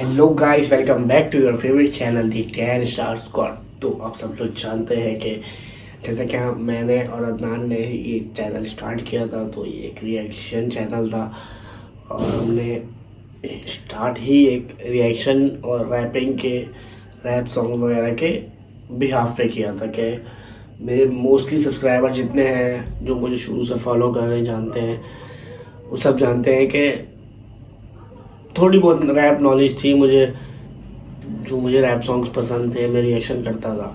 Hello guys, welcome back to your favourite channel the 10 star squad. तो आप सब लोग जानते हैं कि जैसे कि मैंने और अदनान ने ये चैनल स्टार्ट किया था, तो ये एक रिएक्शन चैनल था और हमने स्टार्ट ही एक रिएक्शन और रैपिंग के रैप सॉन्ग वगैरह के बिहाफ पे किया था। कि मेरे मोस्टली सब्सक्राइबर जितने हैं जो मुझे शुरू से फॉलो कर रहे हैं, जानते हैं, वो सब जानते हैं कि थोड़ी बहुत रैप नॉलेज थी मुझे। जो मुझे रैप सॉन्ग्स पसंद थे, मैं रिएक्शन करता था।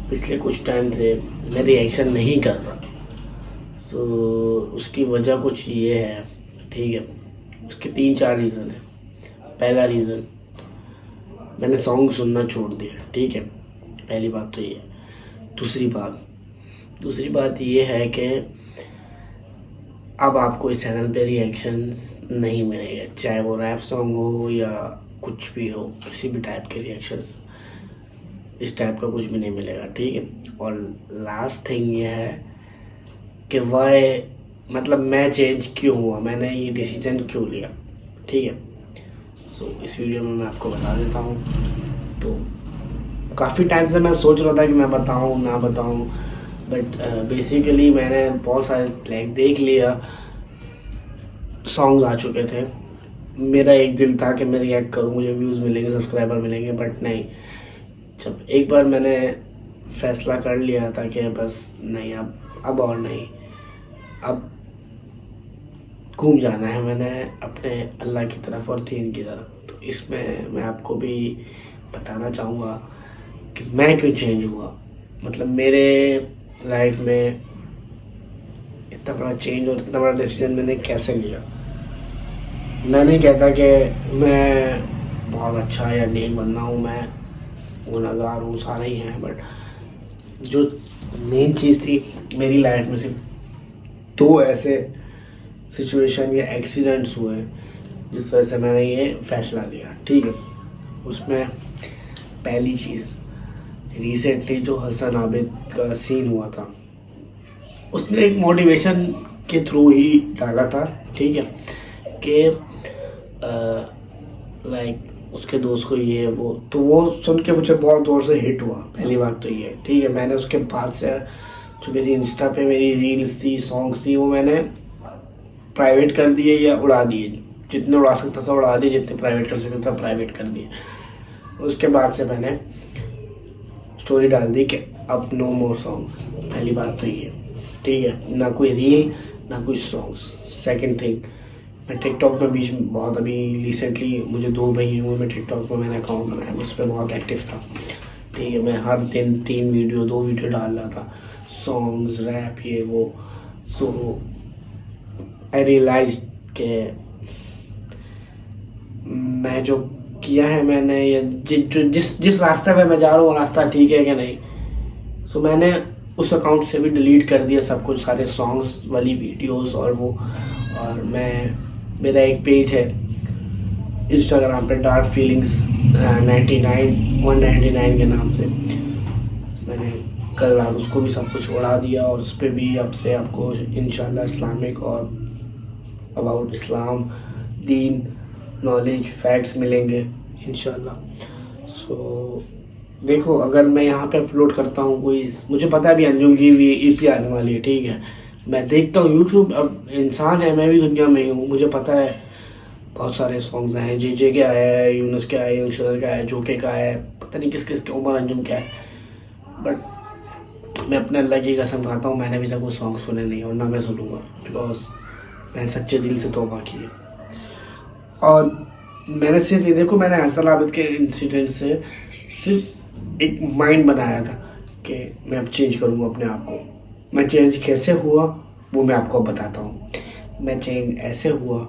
पिछले कुछ टाइम से मैं रिएक्शन नहीं कर रहा। उसकी वजह कुछ ये है, ठीक है। उसके 3-4 रीज़न है। पहला रीज़न, मैंने सॉन्ग सुनना छोड़ दिया, ठीक है। पहली बात तो ये है। दूसरी बात ये है कि अब आपको इस चैनल पे रिएक्शंस नहीं मिलेंगे, चाहे वो रैप सॉन्ग हो या कुछ भी हो, किसी भी टाइप के रिएक्शंस इस टाइप का कुछ भी नहीं मिलेगा, ठीक है। और लास्ट थिंग ये है कि वाई, मतलब मैं चेंज क्यों हुआ, मैंने ये डिसीजन क्यों लिया, ठीक है। इस वीडियो में मैं आपको बता देता हूँ। तो काफ़ी टाइम से मैं सोच रहा था कि मैं बताऊँ ना बताऊँ, बट बेसिकली मैंने बहुत सारे लाइक देख लिया, सॉन्ग्स आ चुके थे। मेरा एक दिल था कि मैं रिएक्ट करूँ, मुझे व्यूज़ मिलेंगे, सब्सक्राइबर मिलेंगे, बट नहीं। जब एक बार मैंने फैसला कर लिया था कि बस नहीं, अब और नहीं, अब घूम जाना है मैंने अपने अल्लाह की तरफ और दीन की तरफ। तो इसमें मैं आपको भी बताना चाहूँगा कि मैं क्यों चेंज हुआ, मतलब मेरे लाइफ में इतना बड़ा चेंज और इतना बड़ा डिसीजन मैंने कैसे लिया। मैं नहीं कहता कि मैं बहुत अच्छा या नेक बंदा हूँ, मैं गुनहगार हूँ, सारे ही हैं, बट जो मेन चीज़ थी मेरी लाइफ में, सिर्फ 2 ऐसे सिचुएशन या एक्सीडेंट्स हुए जिस वजह से मैंने ये फैसला लिया, ठीक है। उसमें पहली चीज़, रिसेंटली जो हसन आबिद का सीन हुआ था, उसने एक मोटिवेशन के थ्रू ही डाला था, ठीक है, कि लाइक उसके दोस्त को ये वो, तो वो सुन के मुझे बहुत ज़ोर से हिट हुआ। पहली बात तो ये, ठीक है। मैंने उसके बाद से जो मेरी इंस्टा पे मेरी रील्स थी, सॉन्ग्स थी, वो मैंने प्राइवेट कर दिए या उड़ा दिए। जितने उड़ा सकता था उड़ा दिए, जितने प्राइवेट कर सकता था प्राइवेट कर दिए। उसके बाद से मैंने स्टोरी डाल दी कि अब नो मोर सॉन्ग्स। पहली बात तो ये, ठीक है, ना कोई रील ना कोई सॉन्ग्स। सेकंड थिंग, मैं टिकटॉक में बीच में बहुत, अभी रिसेंटली मुझे 2 महीने हुए, मैं टिकटॉक में मैंने अकाउंट बनाया, उस पर बहुत एक्टिव था, ठीक है। मैं हर दिन 2 वीडियो डाल रहा था, सॉन्ग्स, रैप, ये वो। आई रियलाइज कि मैं जो किया है मैंने, या जिस रास्ते पे मैं जा रहा हूँ वो रास्ता ठीक है कि नहीं। मैंने उस अकाउंट से भी डिलीट कर दिया सब कुछ, सारे सॉन्ग्स वाली वीडियोस और वो। और मेरा एक पेज है इंस्टाग्राम पे, डार्क फीलिंग्स 199 के नाम से। मैंने कल रात उसको भी सब कुछ उड़ा दिया, और उस पर भी अब से आपको इंशाल्लाह इस्लामिक और about Islam, Deen, knowledge, facts मिलेंगे इंशाल्लाह। देखो, अगर मैं यहाँ पे अपलोड करता हूँ कोई, मुझे पता है अभी अंजुम की भी ईपी आने वाली है, ठीक है। मैं देखता हूँ यूट्यूब, अब इंसान है, मैं भी दुनिया में ही हूँ, मुझे पता है बहुत सारे सॉन्ग्स हैं। जे के आया है, यूनुस के आया है, यंगस्टर का है, जोके का है, पता नहीं किस किस के, उमर अंजुम का है। बट मैं अपने अल्लाह की कसम खाता हूँ, मैंने अभी तक वो सॉन्ग सुने नहीं और ना मैं सुनूंगा, बिकॉज मैंने सच्चे दिल से तौबा की है। और मैंने सिर्फ ये देखो, मैंने हसन आबिद के इंसिडेंट से सिर्फ एक माइंड बनाया था कि मैं अब चेंज करूँगा अपने आप को। मैं चेंज कैसे हुआ वो मैं आपको बताता हूँ। मैं चेंज ऐसे हुआ,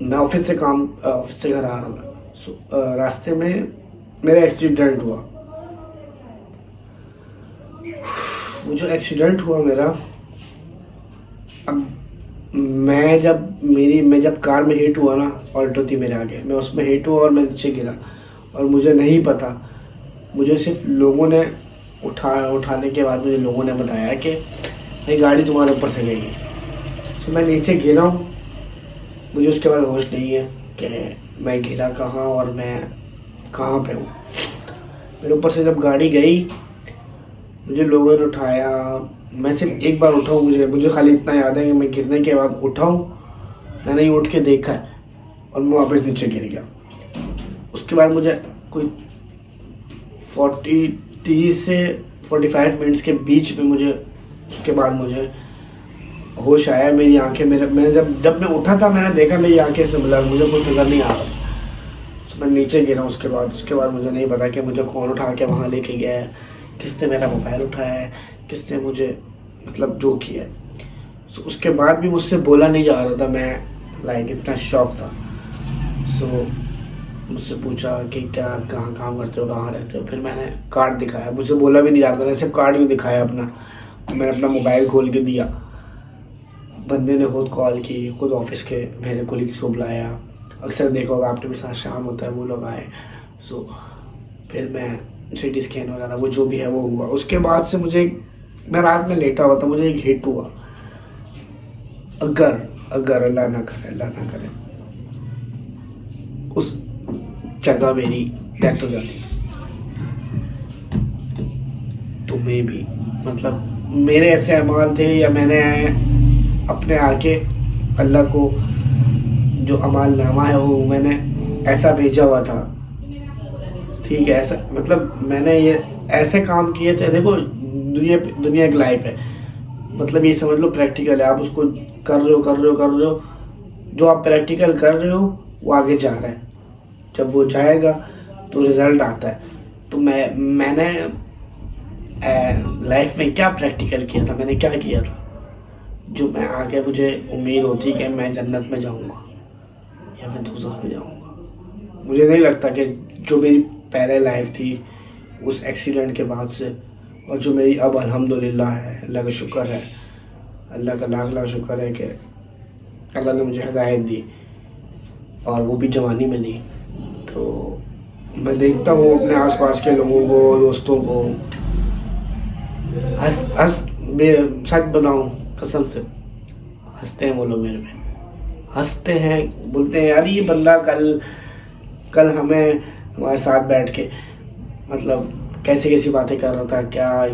मैं ऑफिस से घर आ रहा था, रास्ते में मेरा एक्सीडेंट हुआ। वो जो एक्सीडेंट हुआ मेरा, अब मैं जब कार में हिट हुआ ना, ऑल्टो थी मेरे आगे, मैं उसमें हिट हुआ और मैं नीचे गिरा। और मुझे नहीं पता, मुझे सिर्फ लोगों ने उठाने के बाद मुझे लोगों ने बताया कि भाई गाड़ी तुम्हारे ऊपर से गई है। मैं नीचे गिरा हूँ, मुझे उसके बाद होश नहीं है कि मैं गिरा कहाँ और मैं कहाँ पे हूँ। मेरे ऊपर से जब गाड़ी गई, मुझे लोगों ने उठाया। मैं सिर्फ एक बार उठा हूँ, मुझे खाली इतना याद है कि मैं गिरने के बाद उठा हूँ, मैंने ये उठ के देखा है और मैं वापस नीचे गिर गया। उसके बाद मुझे कोई 30 से 45 मिनट्स के बीच में उसके बाद मुझे होश आया। मेरी आंखें मैंने जब मैं उठा था, मैंने देखा मेरी आंखें से मिला, मुझे कुछ नज़र नहीं आ रहा। तो मैं नीचे गिरा। उसके बाद मुझे नहीं पता कि मुझे कौन उठा के वहाँ लेके गया है, किसने मेरा मोबाइल उठाया है, किसने मुझे मतलब जो किया है। सो उसके बाद भी मुझसे बोला नहीं जा रहा था। मैं इतना शॉक था। सो मुझसे पूछा कि क्या कहाँ काम करते हो, कहाँ रहते हो। फिर मैंने कार्ड दिखाया। मुझे बोला भी नहीं जा रहा था, मैंने सिर्फ कार्ड भी दिखाया अपना। मैंने अपना मोबाइल खोल के दिया। बंदे ने खुद कॉल की, खुद ऑफिस के मेरे कोलीग्स को बुलाया। अक्सर देखा होगा आपने, मेरे साथ शाम होता है, वो लोग आए। सो फिर मैं सिटी स्कैन वगैरह वो जो भी है वो हुआ। उसके बाद से मैं रात में लेटा हुआ था, मुझे एक हिट हुआ। अगर अल्लाह ना करे उस जगह मेरी डेथ हो जाती तो मैं भी मतलब मेरे ऐसे अमाल थे, या मैंने अपने आके अल्लाह को जो अमाल नामा है वो मैंने ऐसा भेजा हुआ था। ठीक है, ऐसा मतलब मैंने ये ऐसे काम किए थे। देखो दुनिया एक लाइफ है, मतलब ये समझ लो प्रैक्टिकल है। आप उसको कर रहे हो। जो आप प्रैक्टिकल कर रहे हो वो आगे जा रहा है। जब वो जाएगा तो रिज़ल्ट आता है। तो मैंने लाइफ में क्या प्रैक्टिकल किया था, मैंने क्या किया था, जो मैं आगे मुझे उम्मीद होती कि मैं जन्नत में जाऊंगा या मैं दोज़ख में जाऊंगा। मुझे नहीं लगता कि जो मेरी पहले लाइफ थी उस एक्सीडेंट के बाद से, और जो मेरी अब अल्हम्दुलिल्लाह है, अल्लाह का शुक्र है, अल्लाह का लाख लाख शुक्र है कि अल्लाह ने मुझे हिदायत दी और वो भी जवानी में दी। तो मैं देखता हूँ अपने आसपास के लोगों को, दोस्तों को, सच बताऊँ कसम से हंसते हैं वो लोग मेरे पे, हंसते हैं, बोलते हैं यार ये बंदा कल हमारे साथ बैठ के मतलब कैसी बातें कर रहा था, क्या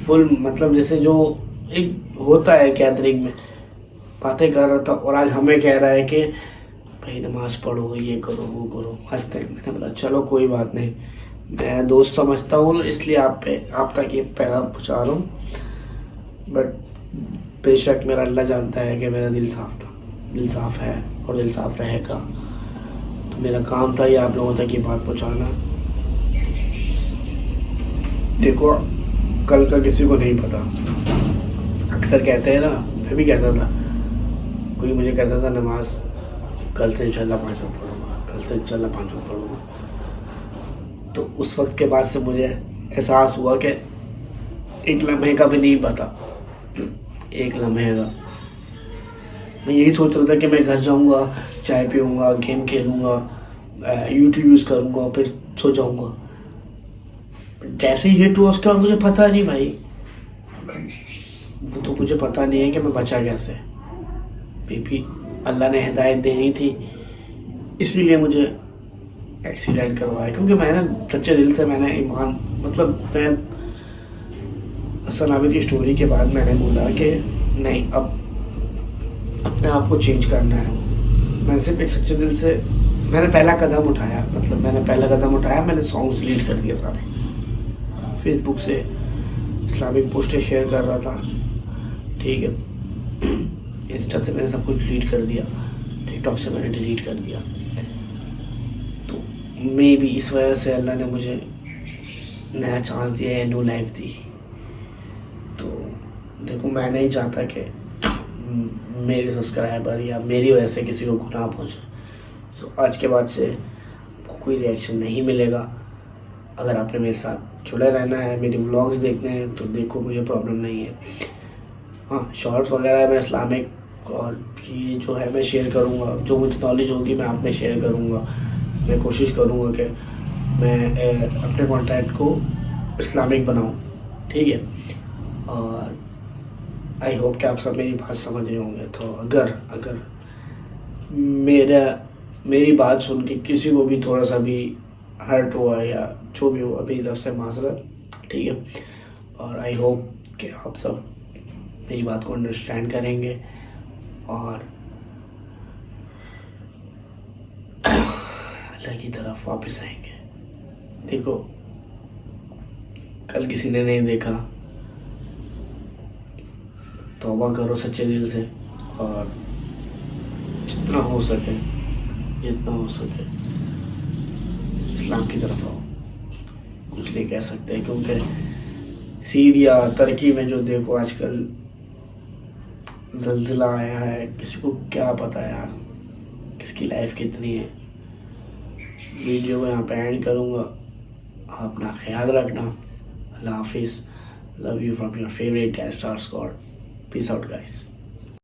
फुल मतलब जैसे जो एक होता है गैदरिंग में बातें कर रहा था, और आज हमें कह रहा है कि भाई नमाज पढ़ो, ये करो, वो करो। हंसते हैं। मैंने बोला चलो कोई बात नहीं, मैं दोस्त समझता हूँ, इसलिए आप तक ये पैगाम पहुँचा रहा हूँ। बट बेशक मेरा अल्लाह जानता है कि मेरा दिल साफ़ था, दिल साफ़ है और दिल साफ़ रहेगा। तो मेरा काम था ये आप लोगों तक ये बात पहुँचाना। देखो कल का किसी को नहीं पता। अक्सर कहते हैं ना, मैं भी कहता था, कोई मुझे कहता था नमाज कल से इंशाल्लाह 5 वक्त पढ़ूँगा, कल से इंशाल्लाह 5 वक्त पढ़ूँगा। तो उस वक्त के बाद से मुझे एहसास हुआ कि एक लम्हे का भी नहीं पता, एक लम्हे का। मैं यही सोच रहा था कि मैं घर जाऊंगा, चाय पीऊँगा, गेम खेलूँगा, यूट्यूब यूज़ करूँगा, फिर सो जाऊँगा। जैसे ही हिट हुआ उसके बाद मुझे पता नहीं भाई, वो तो मुझे पता नहीं है कि मैं बचा कैसे। मे बी अल्लाह ने हिदायत देनी थी, इसीलिए मुझे एक्सीडेंट करवाया। क्योंकि मैंने सच्चे दिल से मैंने ईमान मतलब मैं हसन आबिद की स्टोरी के बाद मैंने बोला कि नहीं, अब अपने आप को चेंज करना है। मैं सिर्फ एक सच्चे दिल से मैंने पहला कदम उठाया, मैंने सॉन्ग्स डिलीट कर दिए सारे। फेसबुक से इस्लामिक पोस्टें शेयर कर रहा था, ठीक है, इंस्टा से मैंने सब कुछ डिलीट कर दिया, टिकटॉक से मैंने डिलीट कर दिया। तो मे भी इस वजह से अल्लाह ने मुझे नया चांस दिया है, न्यू लाइफ दी। तो देखो मैं नहीं चाहता कि मेरे सब्सक्राइबर या मेरी वजह से किसी को गुनाह पहुँचे। सो आज के बाद से आपको कोई रिएक्शन नहीं मिलेगा। अगर आपने मेरे साथ जुड़े रहना है, मेरे व्लॉग्स देखने हैं तो देखो, मुझे प्रॉब्लम नहीं है। हाँ, शॉर्ट्स वगैरह मैं इस्लामिक और ये जो है मैं शेयर करूँगा, जो मुझे नॉलेज होगी मैं आप में शेयर करूँगा। मैं कोशिश करूँगा कि मैं अपने कॉन्टेंट को इस्लामिक बनाऊँ, ठीक है। और आई होप कि आप सब मेरी बात समझ रहे होंगे। तो अगर मेरी बात सुन के किसी को भी थोड़ा सा भी हर्ट हुआ या जो भी हुआ मेरी तरफ से माजरत, ठीक है। और आई होप कि आप सब मेरी बात को अंडरस्टैंड करेंगे और अल्लाह की तरफ वापस आएंगे। देखो, कल किसी ने नहीं देखा, तौबा करो सच्चे दिल से और जितना हो सके इस्लाम की तरफ आओ। कुछ नहीं कह सकते क्योंकि सीरिया तुर्की में जो देखो आजकल ज़लज़ला आया है, किसी को क्या पता यार किसकी लाइफ कितनी है। वीडियो को यहाँ पे एंड करूँगा। अपना ख्याल रखना। अल्लाह हाफिज़। Love you from your favourite gangster squad. Peace out guys.